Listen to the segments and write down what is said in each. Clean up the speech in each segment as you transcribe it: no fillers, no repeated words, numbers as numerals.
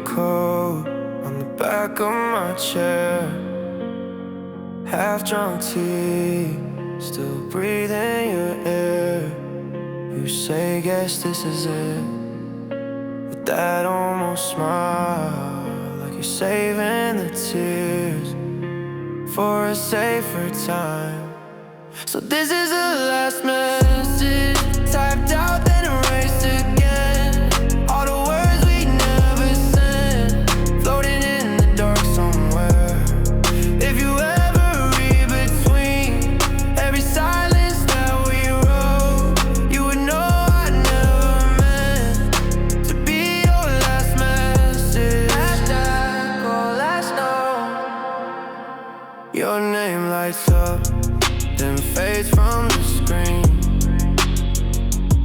coat on the back of my chair. Half drunk tea, still breathing your air. You say, guess this is it, with that almost smile, like you're saving the tears for a safer time. So this is the last message, typed out then erased again. All the words we never said, floating in the dark somewhere. If you ever read between every silence that we wrote, you would know I never meant to be your last message. Hashtag or last note. Your name lights up, then fades from the screen.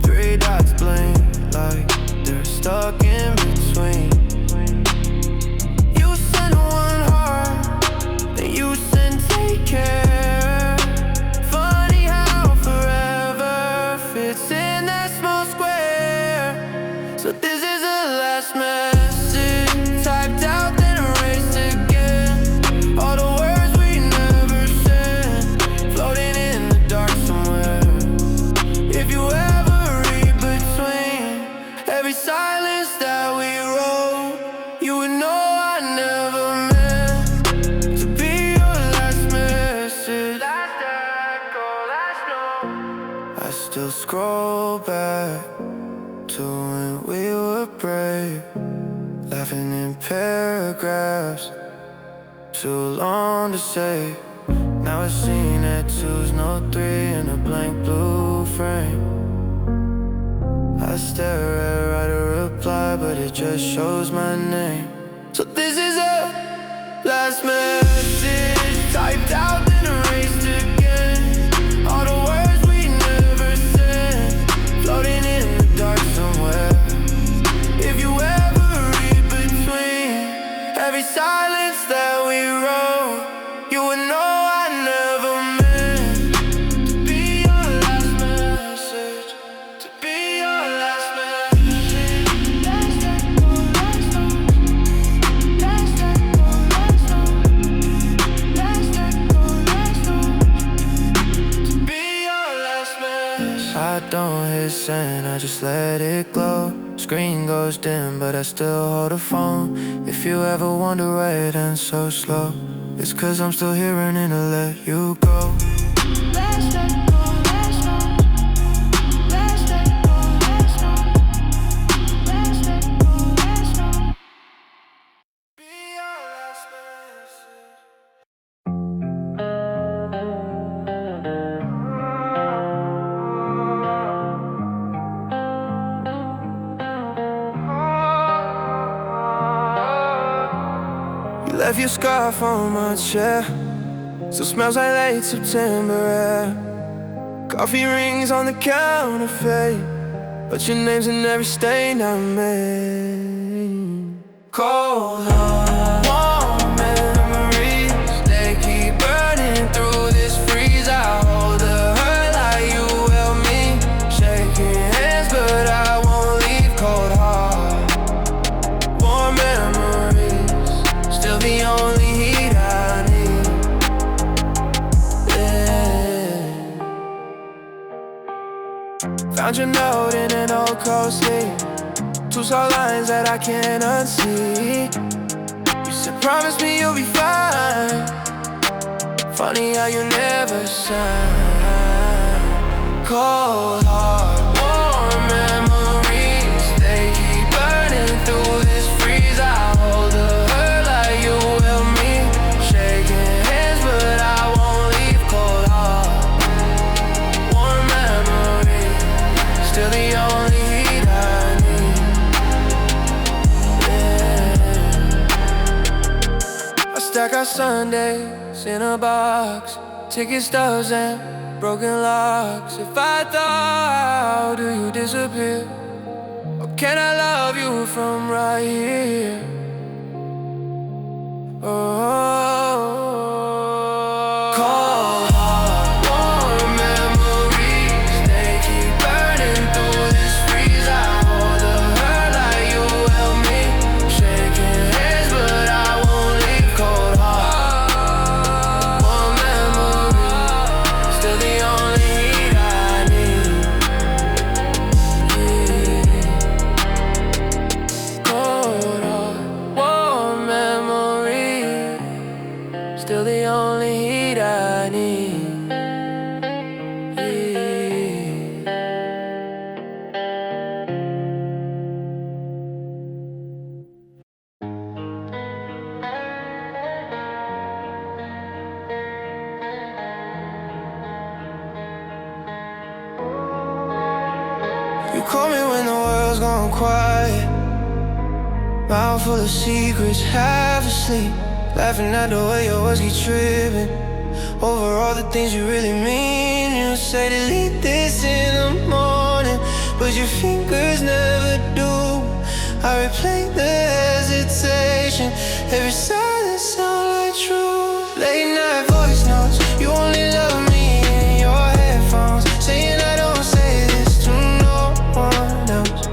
Three dots blink like they're stuck in between. You send one heart, then you send take care. Funny how forever fits in that small square. So this is the last message, typed out then erased again. All the words we never said, floating in the dark somewhere. If you ever read between every silence that we wrote, you would know I never meant to be your last message. Last echo, last note. I still scroll back to when we were brave, laughing in paragraphs, too long to say. Now it's seen at twos, no three, in a blank blue frame. I stare at write a reply, but it just shows my name. So this is a last message, typed out then erased again. All the words we never said, floating in the dark somewhere. If you ever read between every silence that we wrote, you would know I never meant to be your last message, to be your last message. Last echo, last note. Last echo, last note. Last echo, last note. To be your last message. I don't hit send, I just let it glow. Screen goes dim, but I still hold the phone. If you ever wonder why it ends so slow, it's 'cause I'm still here running to let you go. Last echo, last note. Last echo, last note. Last echo, last note. Be your last message. You left your scarf on my chair, still smells like late September air. Coffee rings on the counter fade, but your name's in every stain I made. Cold heart, warm memories, they keep burning through this freeze. I hold the hurt like you held me, shaking hands but I won't leave. Cold heart, warm memories, still the only heat I need. Yeah. Found your note in an old cold sleeve, two saw lines that I can't unsee. You said promise me you'll be fine. Funny how you never sign. Cold heart, warm memories, they keep burning through this freeze. I hold the hurt like you held me, shaking hands but I won't leave. Cold heart, warm memories, still the only heat I need. Yeah. I stack our Sundays in a box, ticket stubs and broken locks. If I thought, do you disappear? Or can I love you from right here? Oh, cold heart, warm memories, they keep burning through this freeze. I hold the hurt like you held me, shaking still the only heat I need. You call me when the world's gone quiet, mouth full of secrets, half asleep, laughing at the way your words keep tripping over all the things you really mean. You say delete this in the morning, but your fingers never do. I replay the hesitation, every silence sound like truth. Late night voice notes, you only love me in your headphones, saying I don't say this to no one else.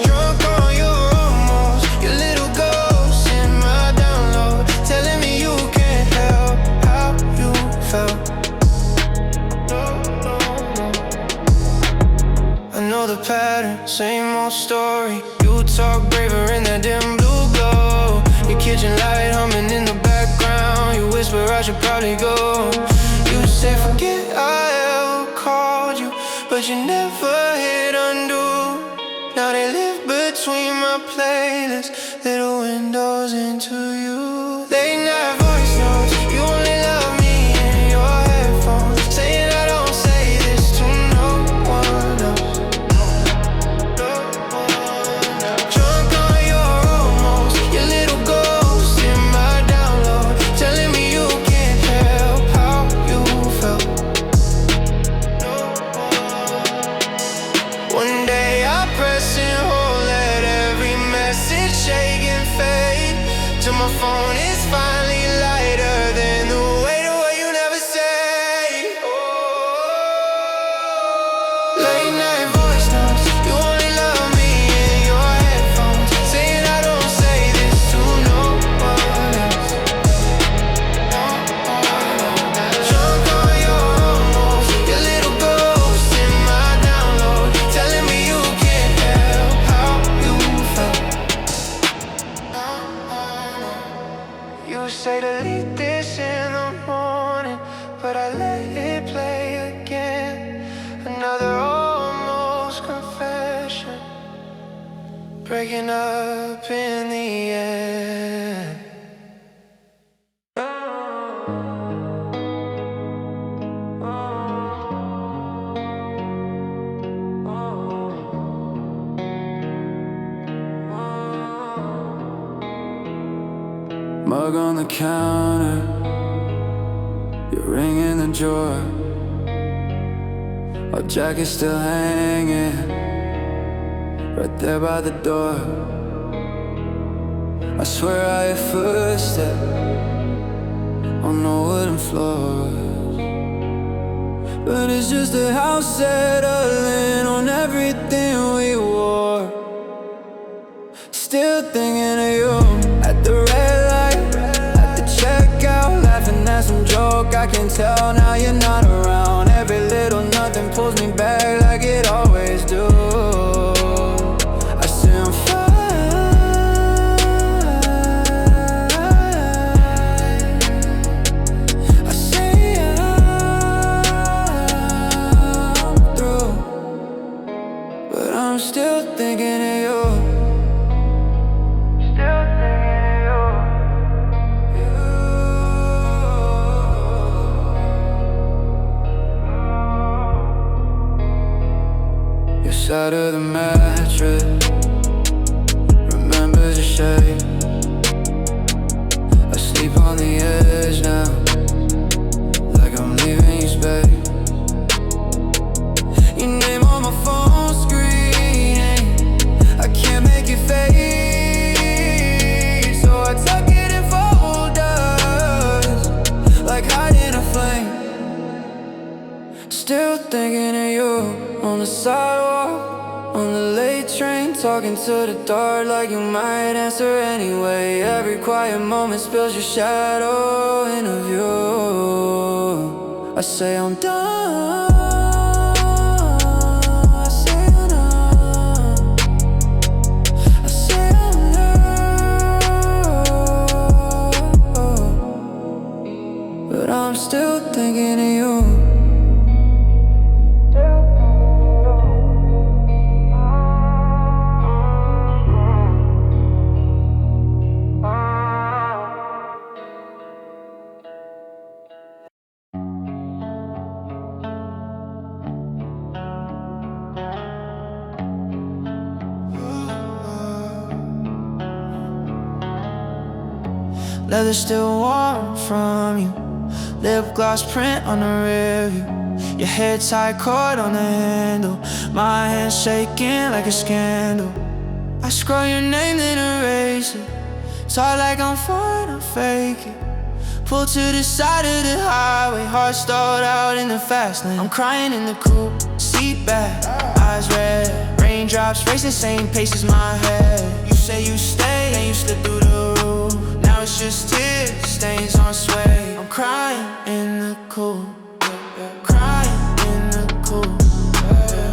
Drunk on your almost, your little ghost in my download, telling me you can't help how you felt. I know the pattern, same old story. You talk braver in that dim blue glow, your kitchen light humming in the background. You whisper I should probably go. You say forget I ever called you, but you never hit undo. Now they live between my playlists, little windows into you. Late night voice notes, you only love me in your headphones, saying I don't say this to no one else. Drunk on your almost, your little ghost in my download, telling me you can't help how you felt. One day I press and hold, let every message shake and fade, till my phone is finally lighter than the weight of what you never say. Late night voice notes, you only love me in your headphones, saying I don't say this to no one else. Drunk on your almost, your little ghost in my download, telling me you can't help how you felt. You say delete this in the morning, but I let it play again. Another almost confession, breaking up in the end. Mug on the counter, your ring in the drawer, our jacket still hanging right there by the door. I swear I hear footsteps on the wooden floors, but it's just a house settling on everything we wore. Still thinking of you at the red light, at the checkout, laughing at some joke. I can tell now you're not around. Every little nothing pulls me back like it always do. I say I'm fine, I say I'm through, but I'm still thinking of you. Side of the mattress remembers your shape. I sleep on the edge now, like I'm leaving you space. Your name on my phone screen, I can't make it fade, so I tuck it in folders, like hiding a flame. Still thinking of you on the sidewalk, on the late train, talking to the dark like you might answer anyway. Every quiet moment spills your shadow in a view. I say I'm done, I say I'm done, I say I'm done. leather still warm from you. Lip gloss print on the rearview. Your hair tied cord on the handle. My hands shaking like a scandal. I scroll your name then erase it. Talk like I'm fine, I fake it. Pull to the side of the highway. Heart stalled out in the fast lane. I'm crying in the coupe, seat back, eyes red. Raindrops racing same pace as my head. You say you stay and you slip through the roof. Now it's just tears, stains on suede. I'm crying in the coupe, crying in the coupe,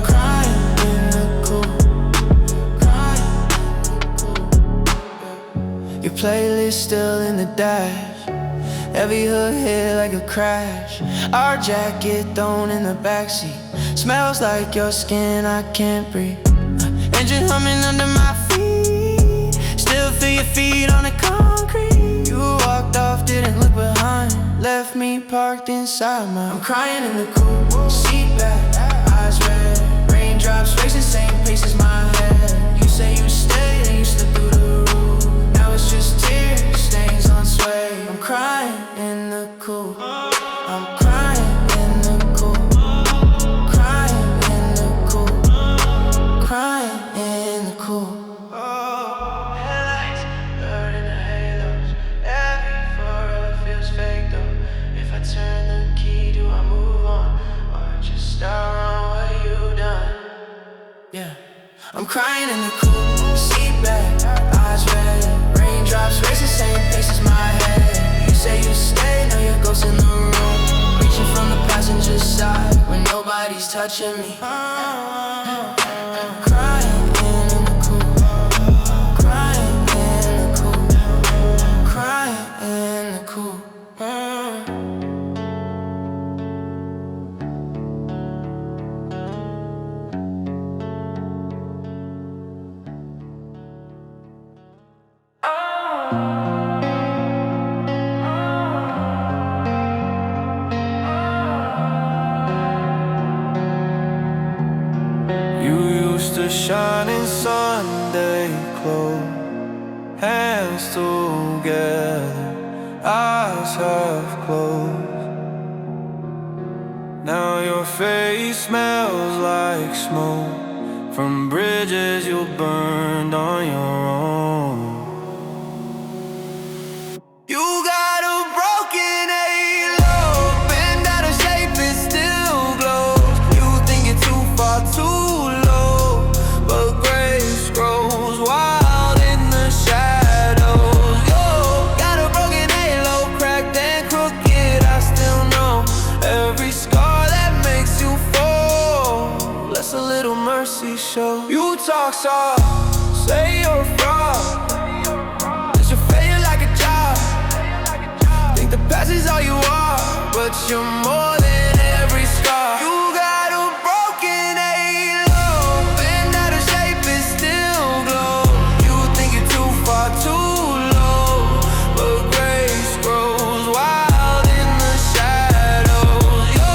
crying in the coupe, crying in the coupe. Your playlist still in the dash. Every hood hit like a crash. Our jacket thrown in the backseat. Smells like your skin, I can't breathe. Engine humming under my feet. Still feel your feet on the concrete. You walked off, didn't look behind. Left me parked inside my. I'm crying in the coupe, seat back, eyes red. Raindrops racing same pace as my head. You say you stayed and you slipped through the roof. Now it's just tears, stains on suede. I'm crying in the coupe. I'm crying in the coupe. Crying in the coupe. Crying in the coupe. Headlights, blurred in the halos. Every photo feels fake though. If I turn the key, do I move on? Or just start on what you done? Yeah. I'm crying in the coupe, seat back, eyes red. Raindrops racing same pace as my head. You say you stay, now your ghost in the room. Reaching from the passenger side when nobody's touching me. Crying in the coupe, crying in the coupe, crying in the coupe. Shining Sunday clothes, hands together, eyes half closed. Now your face smells like smoke from bridges you burned on your own. You got a broken halo, bent out of shape, it still glows. You think you're too far, too show. You talk soft, say you're a fraud. Does you feel like a job? Think the past is all you are, but you're more than every scar. You got a broken halo, bent out of shape, it still glows. You think you're too far, too low, but grace grows wild in the shadows. You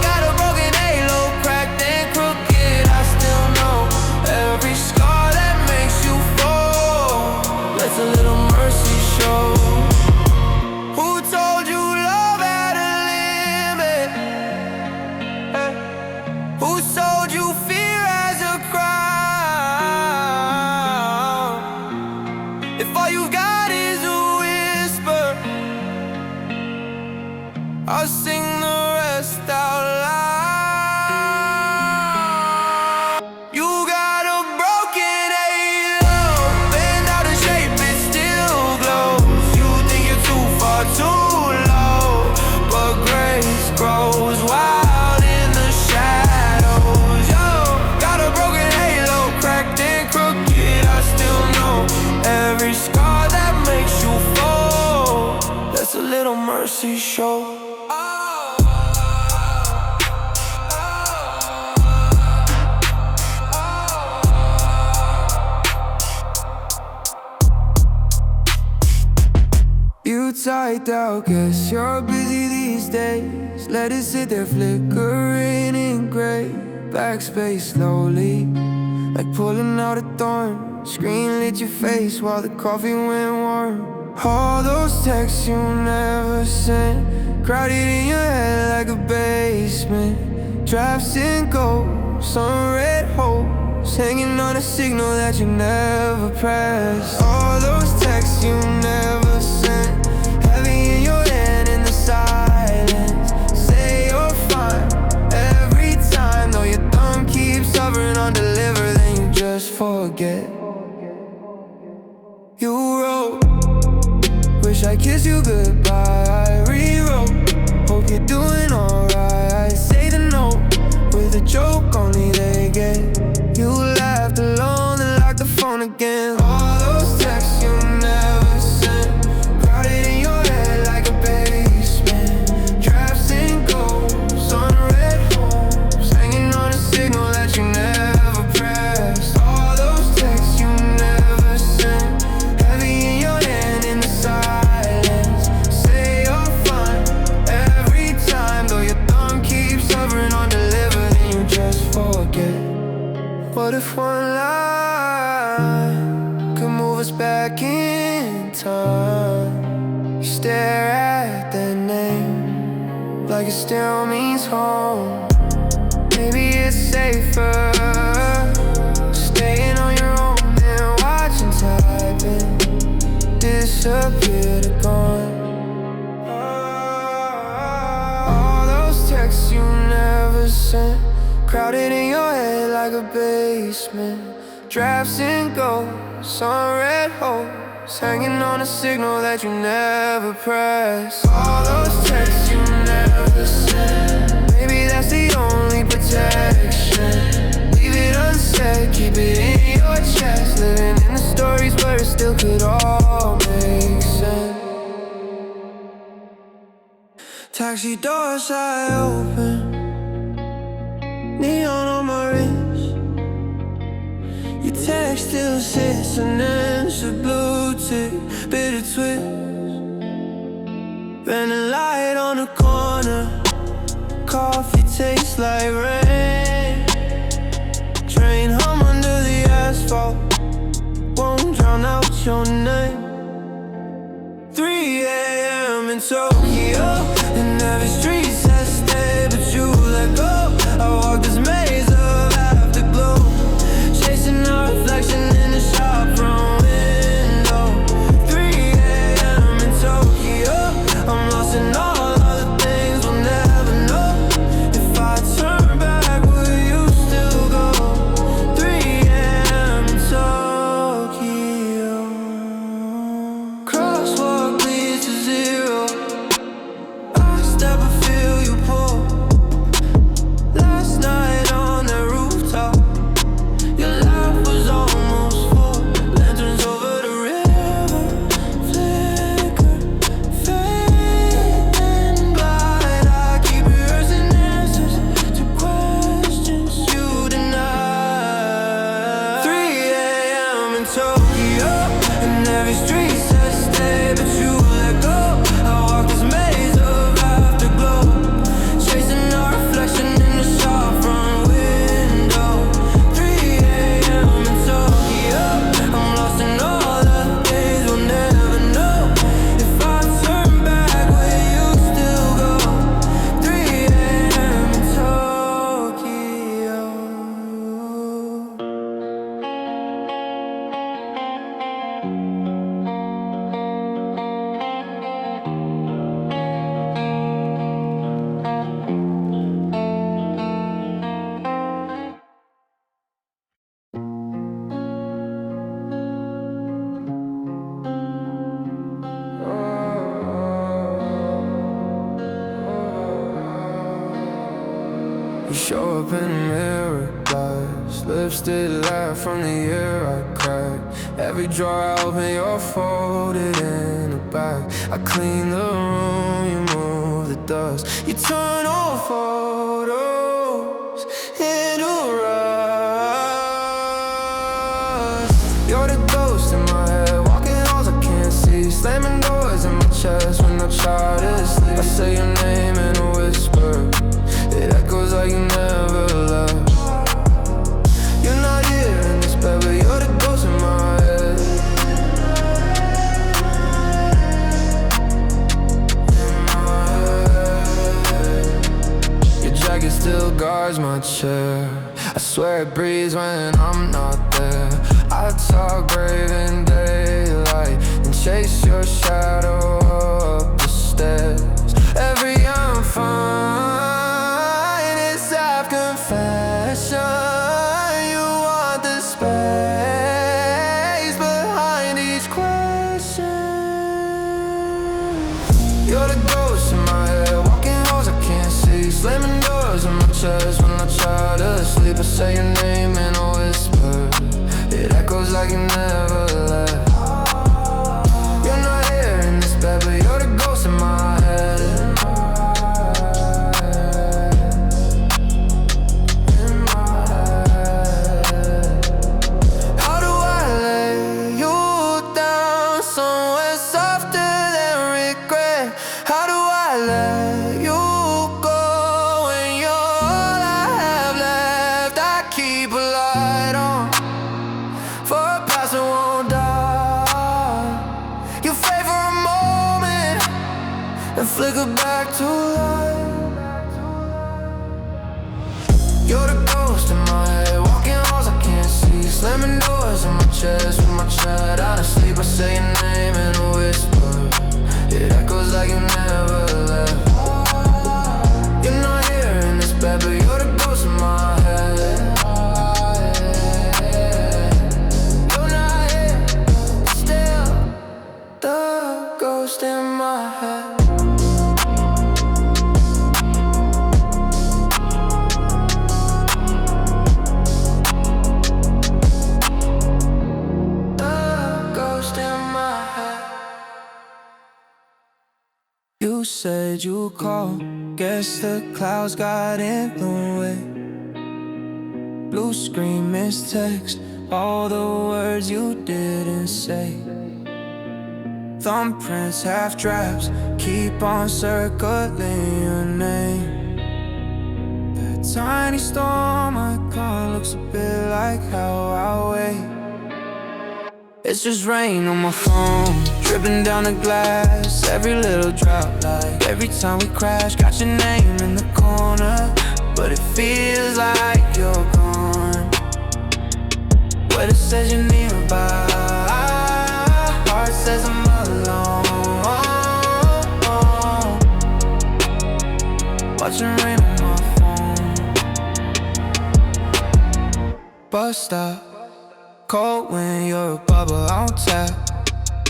got a broken halo, cracked and crooked, I still know every scar that makes you fall. Let's a little mercy show. Who told you love had a limit? Hey. Who sold you fear as a crown? If all you got is a whisper, I'll sing the rest out loud. You got a broken halo, bent out of shape, it still glows. You think you're too far, too low, but grace grows wild in the shadows. Yo, got a broken halo, cracked and crooked, I still know every scar that makes you fall. That's a little mercy show. You typed out, guess you're busy these days. Let it sit there flickering in gray. Backspace slowly, like pulling out a thorn. Screen lit your face while the coffee went warm. All those texts you never sent, crowded in your head like a basement. Drafts and ghosts on red holes, hanging on a signal that you never pressed. All those texts you never sent, heavy in your hand in the silence. Say you're fine every time, though your thumb keeps hovering on deliver, then you just forget. You wrote, wish I kissed you goodbye. I rewrote, hope you're doing alright. I say the note with a joke only they get. You laughed alone and locked the phone again. All those texts you never sent, crowded in your head like a basement. Drafts and ghosts on red holes, hanging on a signal that you never pressed. All those texts you never sent, heavy in your hand in the silence. Say you're fine every time, though your thumb keeps hovering on deliver, then you just forget. What if one line could move us back in time? You stare at the name like it still means home. Maybe it's safer staying on your own and watching typing disappear to gone. All those texts you never sent, crowded in your head like a basement. Drafts and ghosts on red holes, hanging on a signal that you never pressed. All those texts you never sent, maybe that's the only protection. Leave it unsaid, keep it in your chest, living in the stories where it still could all make sense. Taxi doors I open, neon on my wrist. Your text still sits and answer blue tick, bitter twist. Been a light on the corner, coffee tastes like rain. Train hum under the asphalt, won't drown out your name. 3 a.m. in Tokyo, and every street says stay, but you let go. I walk this maze of afterglow, chasing our reflection in the shop front window. 3 a.m. in Tokyo, I'm lost in all of the things we'll never know. If I turn back, will you still go? 3 a.m. in Tokyo, crosswalk leads to zero. I step and feel you pull. Last night on the rooftop, your laugh was almost full. Lanterns over the river, flicker, fading blind. I keep rehearsing answers to questions you deny. 3 a.m. in Tokyo, and every street says stay, but you let go. I walk this maze of afterglow, chasing our reflection in the shop front window. 3 a.m. in Tokyo, I'm lost in all the things we'll never know. If I turn back, will you still go? 3 a.m. in Tokyo. You show up in a mirror glass, lipstick laugh from the year I cried. Every drawer I open, you're folded in a bag. I clean the room, you move the dust. You turn old photos into rust. You're the ghost in my head, walking halls I can't see, slamming doors in my chest when I try to sleep. I say your name in a whisper, it echoes like you never left. You're not here in this bed, but you're the ghost in my head. guards my chair. I swear it breathes when I'm not there. I talk brave in daylight and chase your shadow up the stairs. Every I'm fine is self-confession. You want the space behind each question. You're the ghost in my head, walking halls I can't see, slamming doors in my chest when I try to sleep. I say your name in a whisper, it echoes like you never left. You're not here in this bed, but you're the ghost in my head. In my head. How do I lay you down somewhere softer than regret? How do I let you go when you're all I have left? I keep a light on for a past that won't die. You fade for a moment and flicker back to life. You're the ghost in my head, walking halls I can't see, slamming doors in my chest with my child out of sleep. I say your name in a whisper, it echoes like you never left. You're not here in this bed, but you're the ghost in my head. You're not here, still the ghost in my head. The ghost in my head. You said you called, guess the clouds got in the way. Blue screen, missed text, all the words you didn't say. Thumbprints, half drafts, keep on circling your name. That tiny storm I call looks a bit like how I wait. It's just rain on my phone, dripping down the glass. Every little drop, like every time we crash. Got your name in the corner, but it feels like you're gone. But it says you're nearby, heart says I'm alone. Watching rain on my phone. Bus stop, cold when you're a bubble on tap.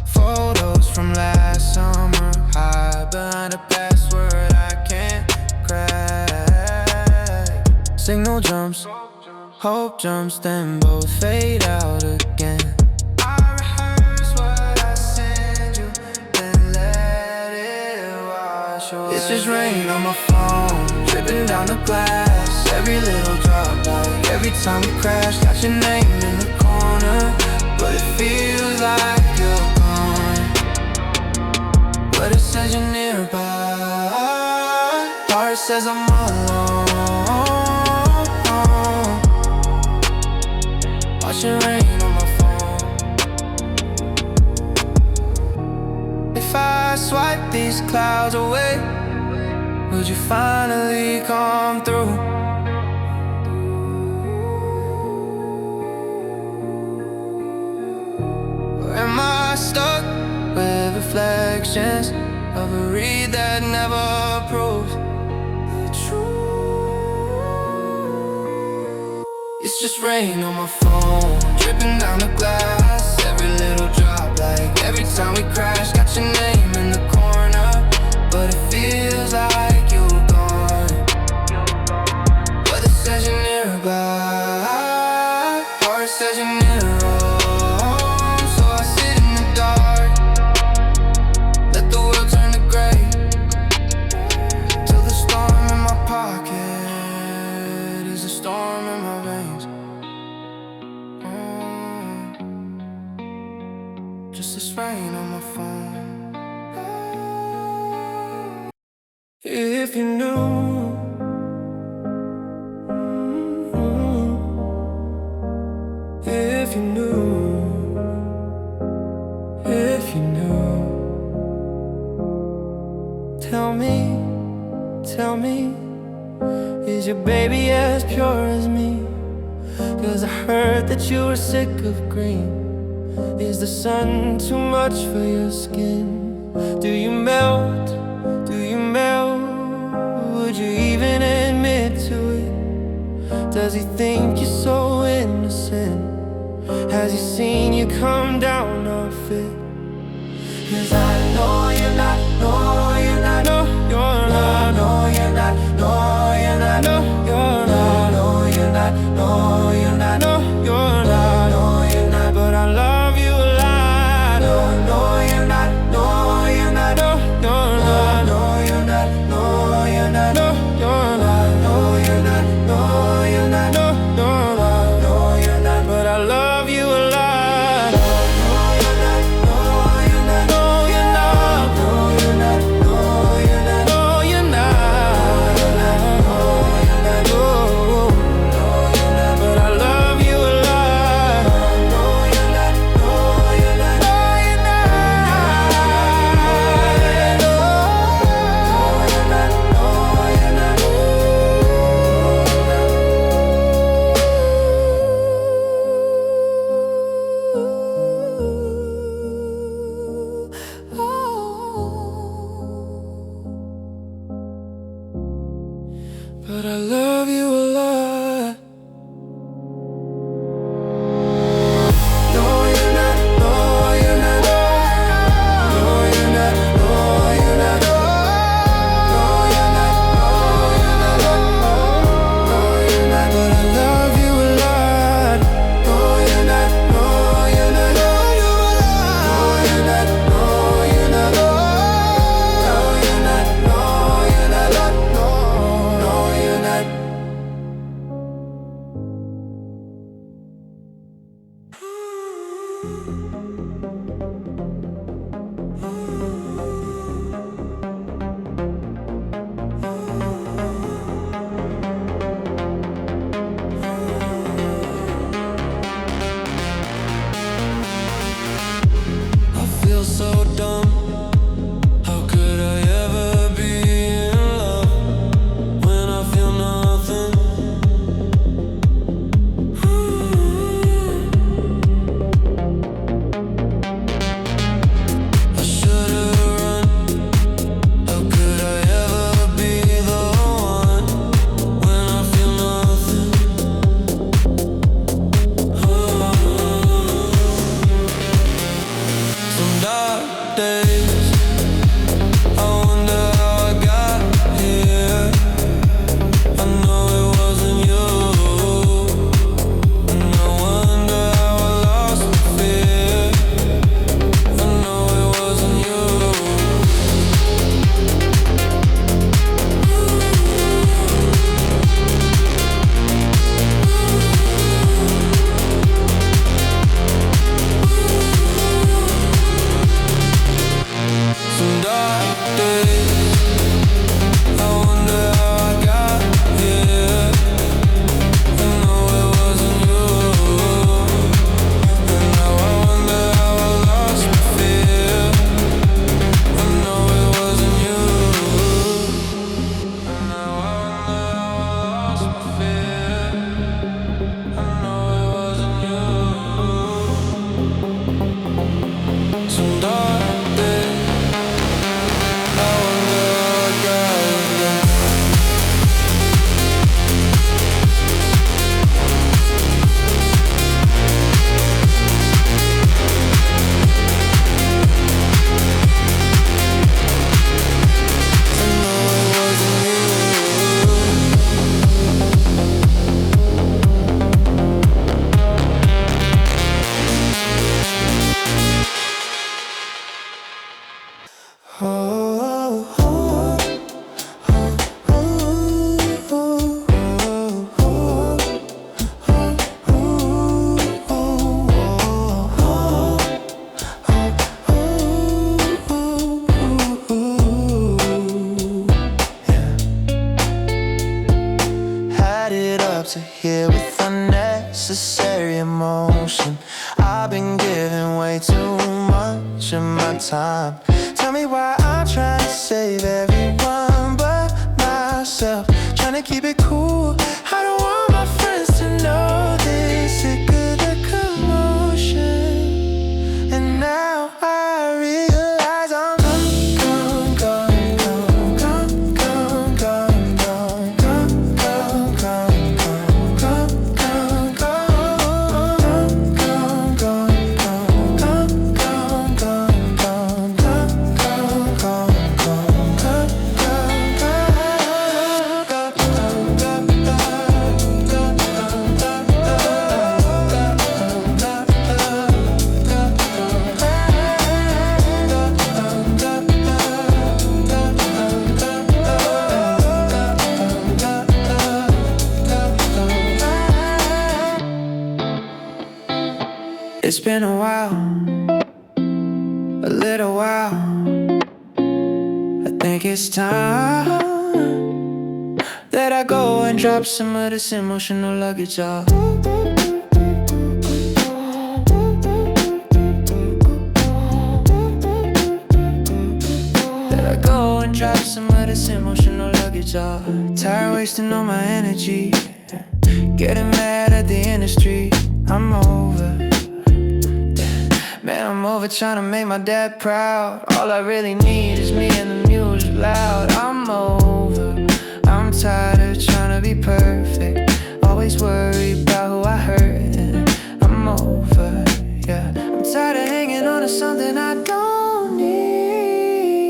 Photos from last summer, hide behind a password I can't crack. Signal jumps, hope jumps, then both fade out again. I rehearse what I send you, then let it wash away. It's just rain on my phone, dripping down the glass. Every little drop, like every time we crash. Got your name in the corner, but it feels like you're gone. But it says you're nearby, heart says I'm alone. Watching rain on my phone. If I swipe these clouds away, would you finally come through? Or am I stuck with reflections of a read that never proves the truth? It's just rain on my phone, dripping down the glass. Every little drop, like every time we crash. Got your name in the corner, but it feels like you're gone. But it says you're nearby, heart says you're near home. So I sit in the dark, let the world turn to gray, till the storm in my pocket is a storm in my veins. Just this rain on my phone. If you knew, if you knew, if you knew, tell me Is your baby as pure as me? 'Cause I heard that you were sick of green. Is the sun too much for your skin? Do you melt? Do you melt? Would you even admit to it? Does he think you're so innocent? Has he seen you come down off it? 'Cause I know you're not, no, you're not, no, you're not, no, you're not, no, you're not, no, you're not, no, you're not, no, you're not, no, you're not, no, you're not, but I love you a lot. No, no, you're not, no, you're not, no, you're not, no, you're not, no, you're not, no, you're not, no, you're not, no, you're not, no, you're not, no, you're not, but I love you a lot. But I love you a lot. No, you're not, no, you're not, no, you're not, no, you're not, no, you're not, no, you're not, but I love you a lot. No, you're not, no, you're not, no, you're not, no, you're not, no, you're not, no, you're not, no, you're not. I feel so dumb. How could I ever be in love when I feel nothing? I should've run. How could I ever be the one when I feel nothing? Some dark days, I wonder how I got here. I know it wasn't you, and I wonder how I lost my fear. I know it wasn't you. Some dark days, I wonder how I got here. I know it wasn't you, and now I wonder how I lost my fear. I know it wasn't you, and now I wonder how I lost my fear. I know it wasn't you. Some dark days, I wonder how I got here. I know it wasn't you. Had it up to here with unnecessary emotion. I've been giving way too much of my time. Tell me why I'm trying to save everyone but myself. Trying to been a while, a little while. I think it's time that I go and drop some of this emotional luggage off. That I go and drop some of this emotional luggage off. Tired wasting all my energy, getting mad at the industry. I'm over, man, I'm over trying to make my dad proud. All I really need is me and the music loud. I'm over, I'm tired of trying to be perfect, always worried about who I hurt. I'm over, yeah. I'm tired of hanging on to something I don't need.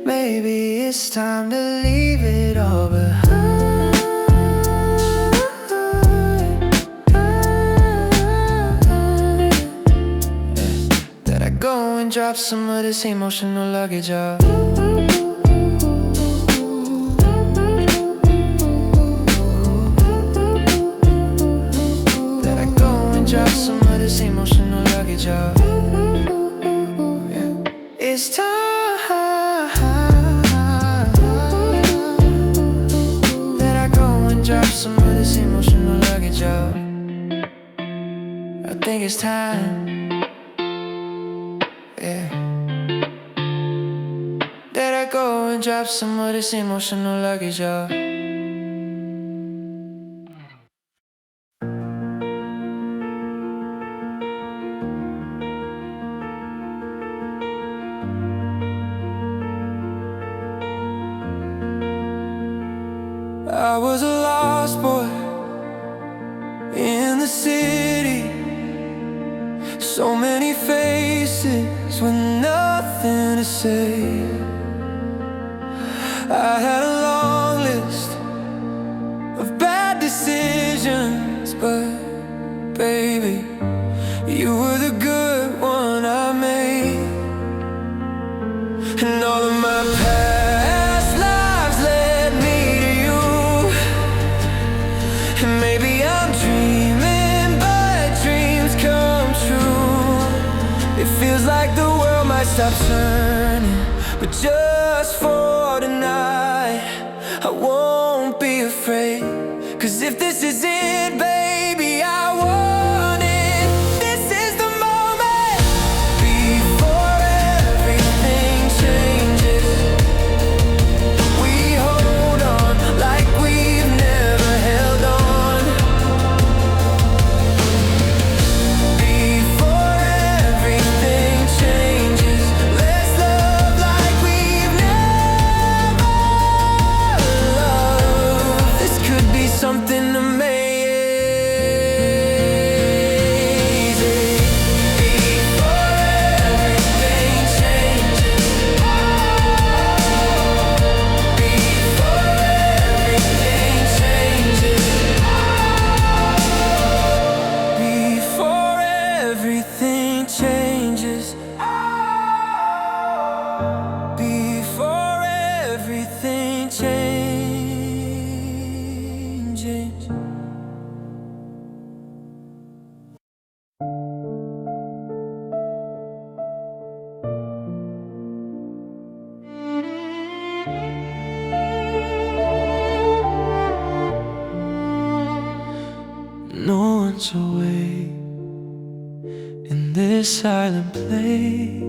Maybe it's time to leave it all behind. Go and drop some of this emotional luggage off. That I go and drop some of this emotional luggage off. Yeah. It's time that I go and drop some of this emotional luggage off. I think it's time. Yeah. That I go and drop some of this emotional luggage off. I was a lost boy in the city, so many faces with nothing to say. I had a long list of bad decisions, but baby, you were the good one I made. And all of my past lives led me to you. And maybe I'm dreaming, but dreams come true. It feels like the world might stop turning, but just for tonight I won't be afraid. 'Cause if this is it, baby, I want it. This is the moment before everything changes. We hold on like we've never held on. Before everything changes, let's love like we've never loved. This could be something amazing. Before everything changes, before everything changes, before everything changes, before everything changes. No one's awake in this silent place.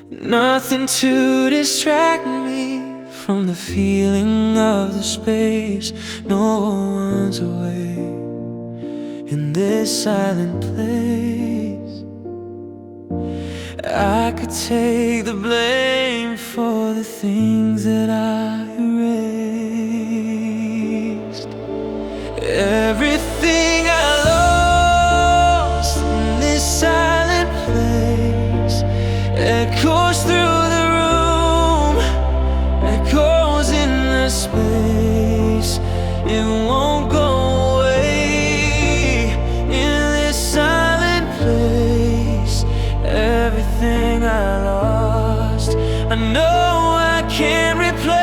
Nothing to distract me from the feeling of the space. No one's awake in this silent place. I could take the blame for the things that I erased. Everything I lost in this silent place echoes through the room, echoes in the space. It won't go away in this silent place. Everything I lost, I know I can't replace.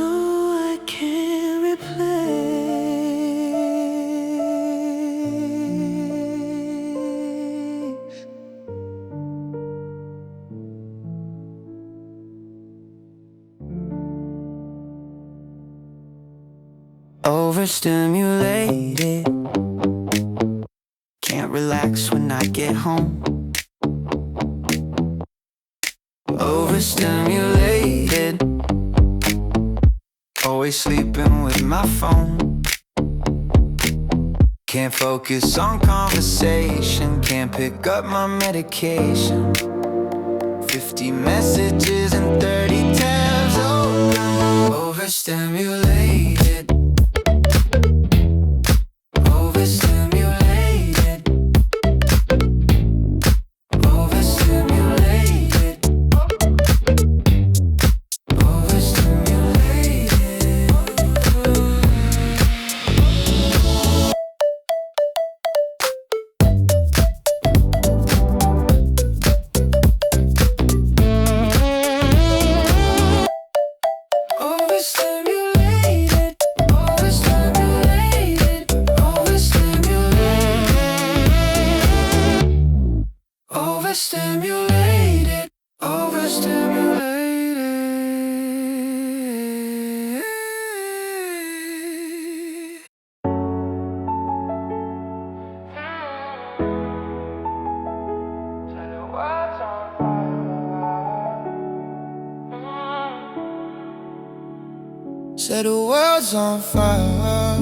know I can't replace. Overstimulated, can't relax when I get home. Overstimulated, always sleeping with my phone. Can't focus on conversation, can't pick up my medication. 50 messages and 30 tabs open. Overstimulated, overstimulated, overstimulated, overstimulated. Overstimulated, overstimulated, overstimulated, overstimulated, overstimulated. Said the world's on fire.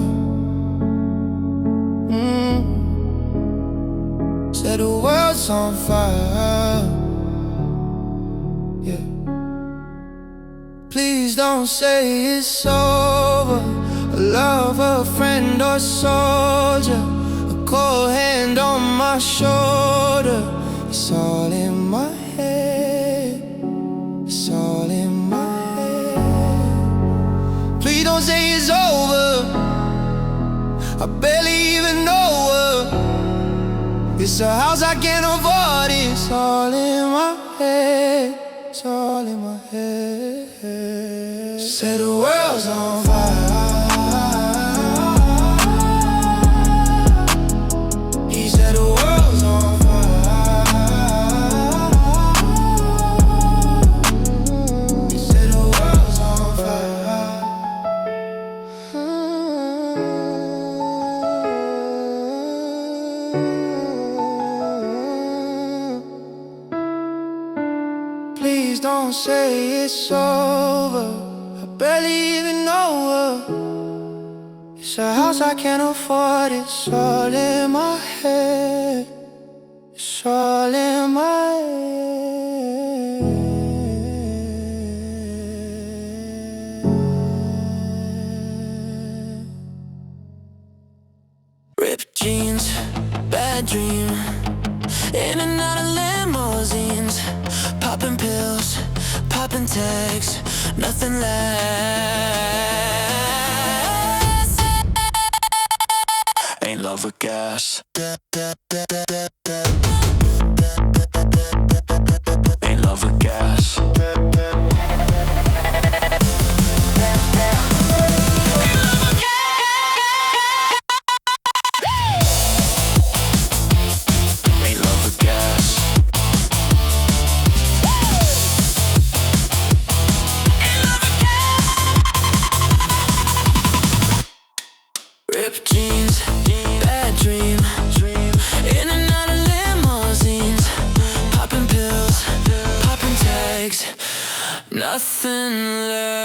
Said the world's on fire. Yeah. Please don't say it's over. A lover, friend or soldier, a cold hand on my shoulder. It's all in my head. It's all in my head. Please don't say it's over. I barely even know her. It's a house I can't afford. It's all in my head. It's all in my head. Said the world's on fire. He said the world's on fire. He said the world's on fire. Please don't say it's over. I barely even know her. It's a house I can't afford. It's all in my head. It's all in my head. Ripped jeans, bad dream. In and out of limousines, popping pills, popping tags, nothing lasts. Ain't love with gas. Ain't love with gas. Ain't love with gas. Ripped jeans, bad dream. In and out of limousines, popping pills, popping tags, nothing left.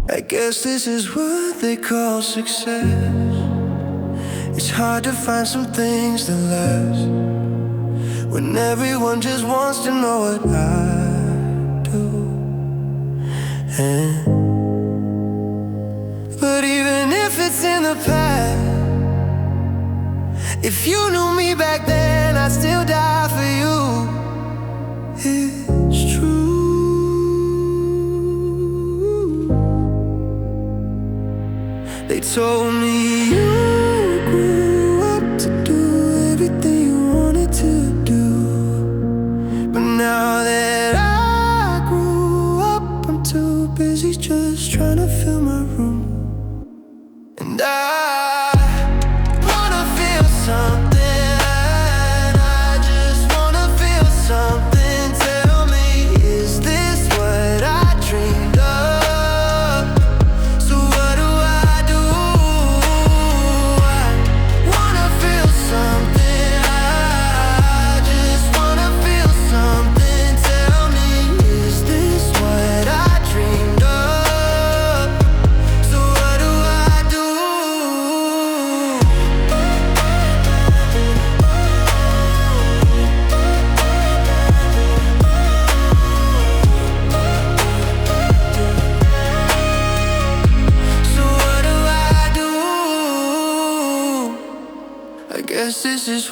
I guess this is what they call success. It's hard to find some things that last when everyone just wants to know what I do. But even if it's in the past, if you knew me back then, I'd still die for you. It's true. They told me you grew up to do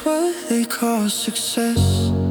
what they call success.